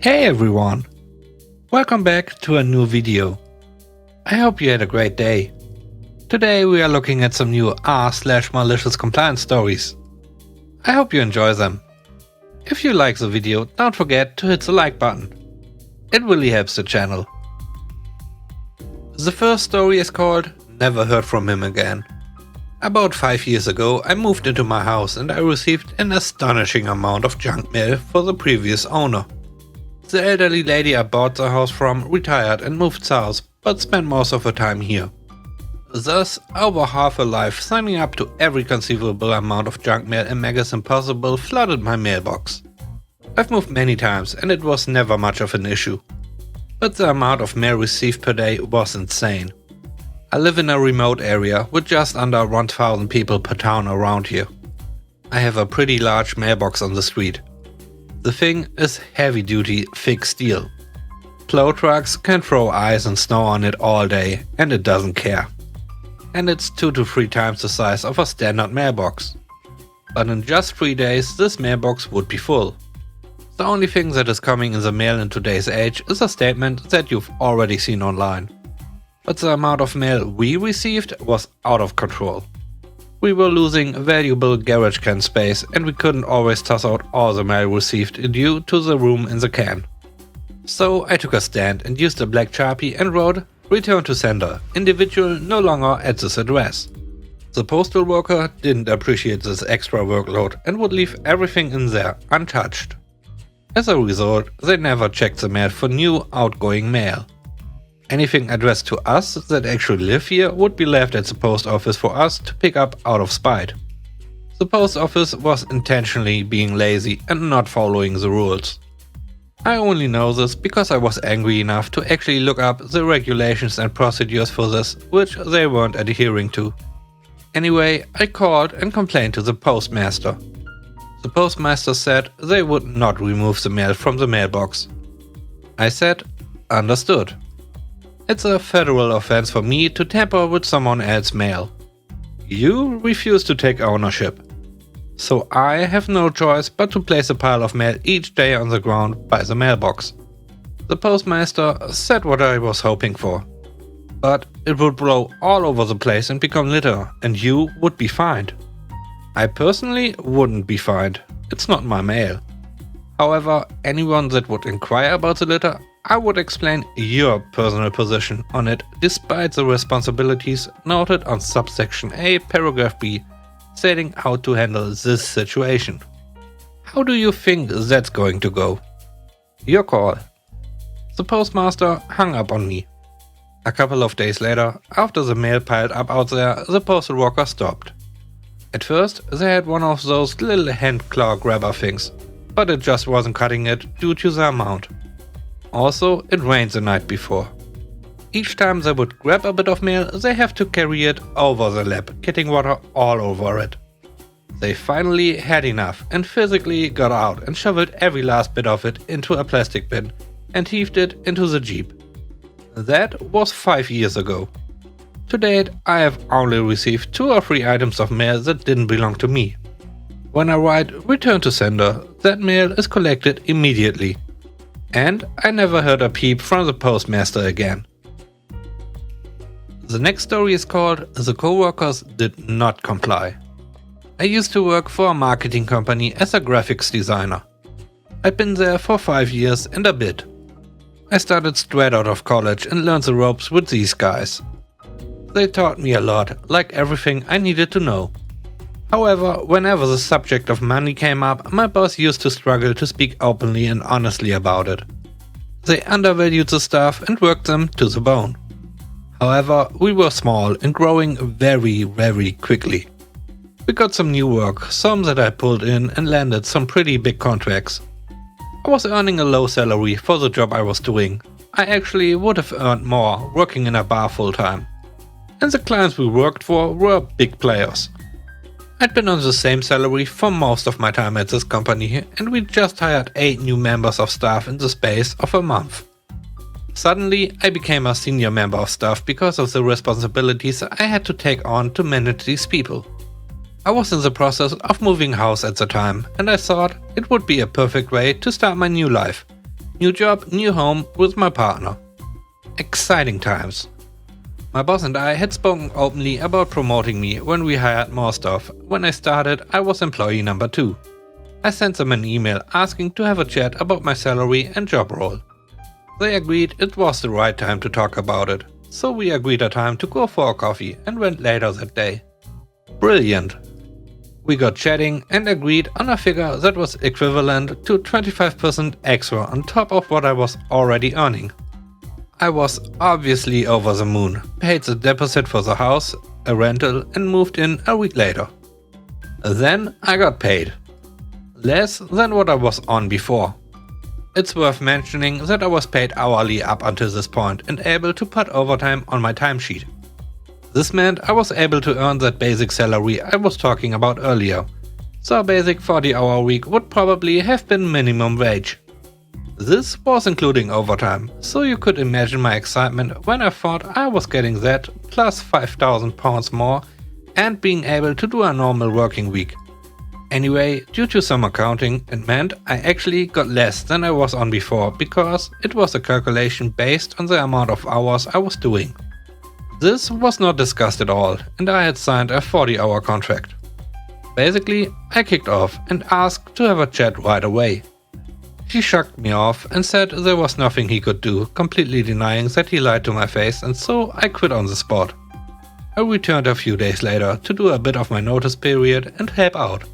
Hey everyone! Welcome back to a new video. I hope you had a great day. Today we are looking at some new r/malicious compliance stories. I hope you enjoy them. If you like the video, don't forget to hit the like button. It really helps the channel. The first story is called Never Heard From Him Again. About 5 years ago I moved into my house and I received an astonishing amount of junk mail for the previous owner. The elderly lady I bought the house from retired and moved south, but spent most of her time here. Thus, over half her life signing up to every conceivable amount of junk mail and magazine possible flooded my mailbox. I've moved many times and it was never much of an issue. But the amount of mail received per day was insane. I live in a remote area with just under 1,000 people per town around here. I have a pretty large mailbox on the street. The thing is heavy-duty, thick steel. Plow trucks can throw ice and snow on it all day and it doesn't care. And it's 2 to 3 times the size of a standard mailbox. But in just 3 days this mailbox would be full. The only thing that is coming in the mail in today's age is a statement that you've already seen online. But the amount of mail we received was out of control. We were losing valuable garage can space and we couldn't always toss out all the mail received due to the room in the can. So I took a stand and used a black Sharpie and wrote "Return to sender, individual no longer at this address." The postal worker didn't appreciate this extra workload and would leave everything in there untouched. As a result, they never checked the mail for new outgoing mail. Anything addressed to us that actually live here would be left at the post office for us to pick up out of spite. The post office was intentionally being lazy and not following the rules. I only know this because I was angry enough to actually look up the regulations and procedures for this, which they weren't adhering to. Anyway, I called and complained to the postmaster. The postmaster said they would not remove the mail from the mailbox. I said, "Understood. It's a federal offense for me to tamper with someone else's mail. You refuse to take ownership. So I have no choice but to place a pile of mail each day on the ground by the mailbox." The postmaster said what I was hoping for. But it would blow all over the place and become litter, and you would be fined. I personally wouldn't be fined. It's not my mail. However, anyone that would inquire about the litter, I would explain your personal position on it despite the responsibilities noted on subsection A, paragraph B, stating how to handle this situation. How do you think that's going to go? Your call. The postmaster hung up on me. A couple of days later, after the mail piled up out there, the postal worker stopped. At first, they had one of those little hand claw grabber things, but it just wasn't cutting it due to the amount. Also, it rained the night before. Each time they would grab a bit of mail, they have to carry it over the lap, getting water all over it. They finally had enough and physically got out and shoveled every last bit of it into a plastic bin and heaved it into the Jeep. That was 5 years ago. To date, I have only received 2 or 3 items of mail that didn't belong to me. When I write "Return to sender", that mail is collected immediately. And I never heard a peep from the postmaster again. The next story is called "The Coworkers Did Not Comply." I used to work for a marketing company as a graphics designer. I'd been there for 5 years and a bit. I started straight out of college and learned the ropes with these guys. They taught me a lot, like everything I needed to know. However, whenever the subject of money came up, my boss used to struggle to speak openly and honestly about it. They undervalued the staff and worked them to the bone. However, we were small and growing very quickly. We got some new work, some that I pulled in, and landed some pretty big contracts. I was earning a low salary for the job I was doing. I actually would have earned more working in a bar full time. And the clients we worked for were big players. I'd been on the same salary for most of my time at this company and we just hired 8 new members of staff in the space of a month. Suddenly, I became a senior member of staff because of the responsibilities I had to take on to manage these people. I was in the process of moving house at the time and I thought it would be a perfect way to start my new life. New job, new home with my partner. Exciting times. My boss and I had spoken openly about promoting me when we hired more staff. When I started, I was employee number 2. I sent them an email asking to have a chat about my salary and job role. They agreed it was the right time to talk about it, so we agreed a time to go for a coffee and went later that day. Brilliant! We got chatting and agreed on a figure that was equivalent to 25% extra on top of what I was already earning. I was obviously over the moon, paid the deposit for the house, a rental, and moved in a week later. Then I got paid. Less than what I was on before. It's worth mentioning that I was paid hourly up until this point and able to put overtime on my timesheet. This meant I was able to earn that basic salary I was talking about earlier, so a basic 40-hour week would probably have been minimum wage. This was including overtime, so you could imagine my excitement when I thought I was getting that plus £5,000 more and being able to do a normal working week. Anyway, due to some accounting, it meant I actually got less than I was on before because it was a calculation based on the amount of hours I was doing. This was not discussed at all, and I had signed a 40-hour contract. Basically, I kicked off and asked to have a chat right away. He shrugged me off and said there was nothing he could do, completely denying that he lied to my face, and so I quit on the spot. I returned a few days later to do a bit of my notice period and help out.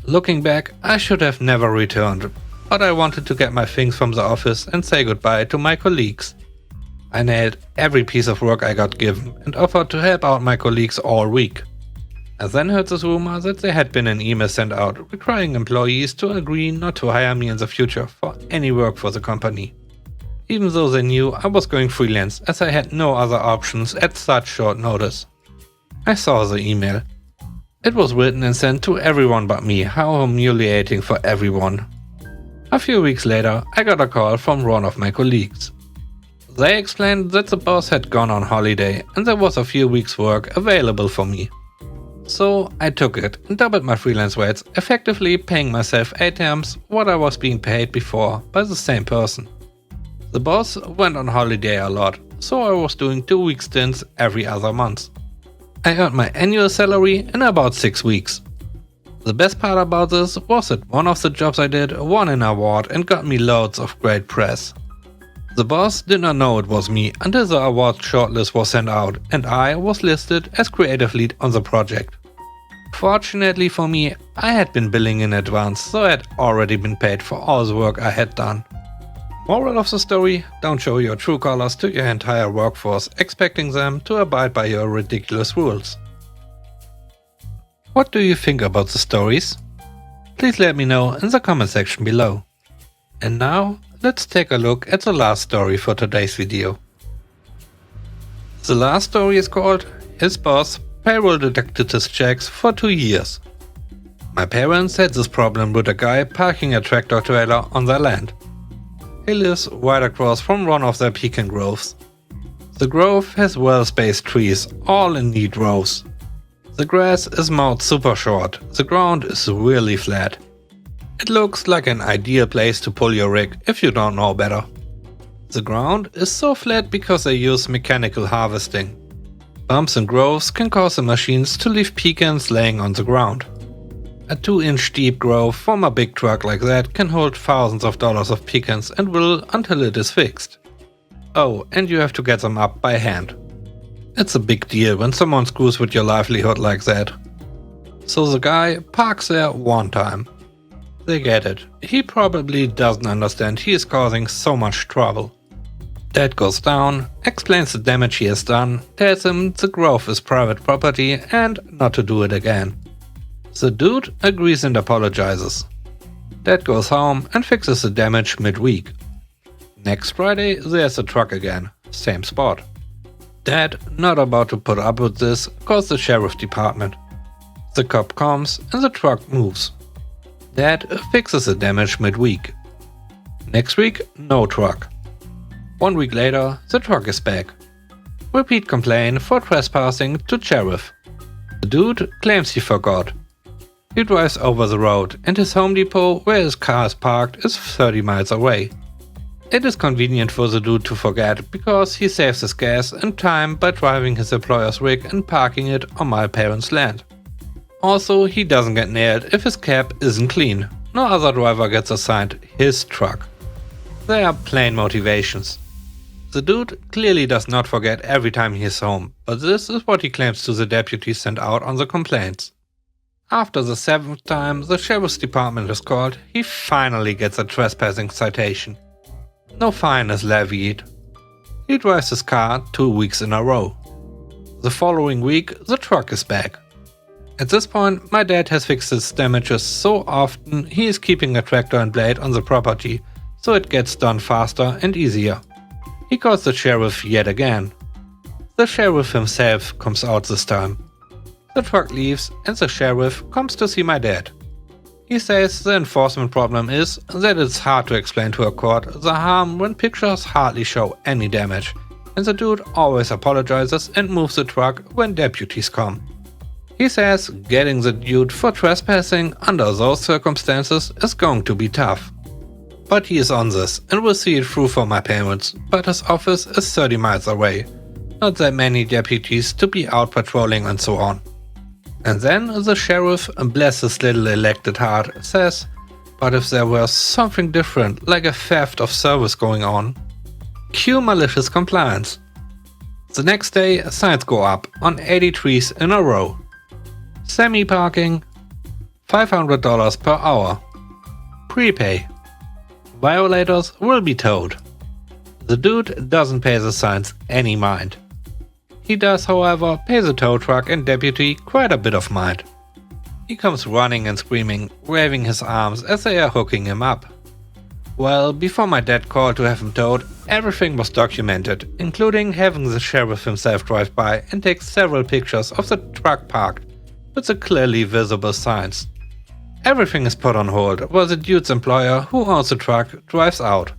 Looking back, I should have never returned, but I wanted to get my things from the office and say goodbye to my colleagues. I nailed every piece of work I got given and offered to help out my colleagues all week. I then heard this rumor that there had been an email sent out requiring employees to agree not to hire me in the future for any work for the company, even though they knew I was going freelance as I had no other options at such short notice. I saw the email. It was written and sent to everyone but me, how humiliating for everyone. A few weeks later, I got a call from one of my colleagues. They explained that the boss had gone on holiday and there was a few weeks' work available for me. So I took it and doubled my freelance rates, effectively paying myself 8 times what I was being paid before by the same person. The boss went on holiday a lot, so I was doing 2-week stints every other month. I earned my annual salary in about 6 weeks. The best part about this was that one of the jobs I did won an award and got me loads of great press. The boss did not know it was me until the award shortlist was sent out and I was listed as creative lead on the project. Fortunately for me, I had been billing in advance, so I had already been paid for all the work I had done. Moral of the story: don't show your true colors to your entire workforce, expecting them to abide by your ridiculous rules. What do you think about the stories? Please let me know in the comment section below. And now, let's take a look at the last story for today's video. The last story is called His Boss Payroll Deducted His Checks for 2 years. My parents had this problem with a guy parking a tractor trailer on their land. He lives right across from one of their pecan groves. The grove has well-spaced trees, all in neat rows. The grass is mowed super short, the ground is really flat. It looks like an ideal place to pull your rig if you don't know better. The ground is so flat because they use mechanical harvesting. Bumps and groves can cause the machines to leave pecans laying on the ground. A 2-inch deep grove from a big truck like that can hold thousands of dollars of pecans and will until it is fixed. Oh, and you have to get them up by hand. It's a big deal when someone screws with your livelihood like that. So the guy parks there one time. They get it. He probably doesn't understand he is causing so much trouble. Dad goes down, explains the damage he has done, tells him the grove is private property and not to do it again. The dude agrees and apologizes. Dad goes home and fixes the damage mid-week. Next Friday there's the truck again, same spot. Dad not about to put up with this, calls the sheriff department. The cop comes and the truck moves. Dad fixes the damage mid-week. Next week, no truck. 1 week later, the truck is back. Repeat complaint for trespassing to sheriff. The dude claims he forgot. He drives over the road and his Home Depot where his car is parked is 30 miles away. It is convenient for the dude to forget, because he saves his gas and time by driving his employer's rig and parking it on my parents' land. Also, he doesn't get nailed if his cab isn't clean. No other driver gets assigned his truck. They are plain motivations. The dude clearly does not forget every time he is home, but this is what he claims to the deputies sent out on the complaints. After the 7th time the sheriff's department is called, he finally gets a trespassing citation. No fine is levied. He drives his car 2 weeks in a row. The following week the truck is back. At this point my dad has fixed his damages so often he is keeping a tractor and blade on the property, so it gets done faster and easier. He calls the sheriff yet again. The sheriff himself comes out this time. The truck leaves and the sheriff comes to see my dad. He says the enforcement problem is that it's hard to explain to a court the harm when pictures hardly show any damage, and the dude always apologizes and moves the truck when deputies come. He says getting the dude for trespassing under those circumstances is going to be tough. But he is on this and will see it through for my parents, but his office is 30 miles away. Not that many deputies to be out patrolling and so on. And then the sheriff, bless his little elected heart, says, but if there were something different, like a theft of service going on, cue malicious compliance. The next day signs go up on 80 trees in a row. Semi-parking, $500 per hour. Prepay. Violators will be towed. The dude doesn't pay the signs any mind. He does, however, pay the tow truck and deputy quite a bit of mind. He comes running and screaming, waving his arms as they are hooking him up. Well, before my dad called to have him towed, everything was documented, including having the sheriff himself drive by and take several pictures of the truck parked with the clearly visible signs. Everything is put on hold while the dude's employer, who owns the truck, drives out.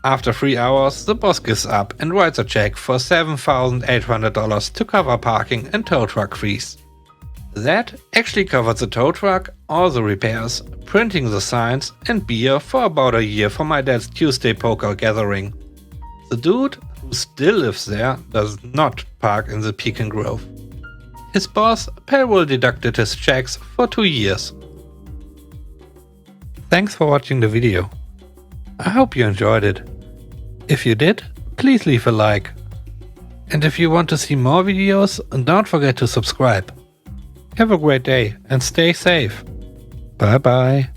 After 3 hours, the boss gives up and writes a check for $7,800 to cover parking and tow truck fees. That actually covers the tow truck, all the repairs, printing the signs, and beer for about a year for my dad's Tuesday poker gathering. The dude, who still lives there, does not park in the Pecan Grove. His boss payroll deducted his checks for 2 years. Thanks for watching the video. I hope you enjoyed it. If you did, please leave a like. And if you want to see more videos, don't forget to subscribe. Have a great day and stay safe. Bye bye.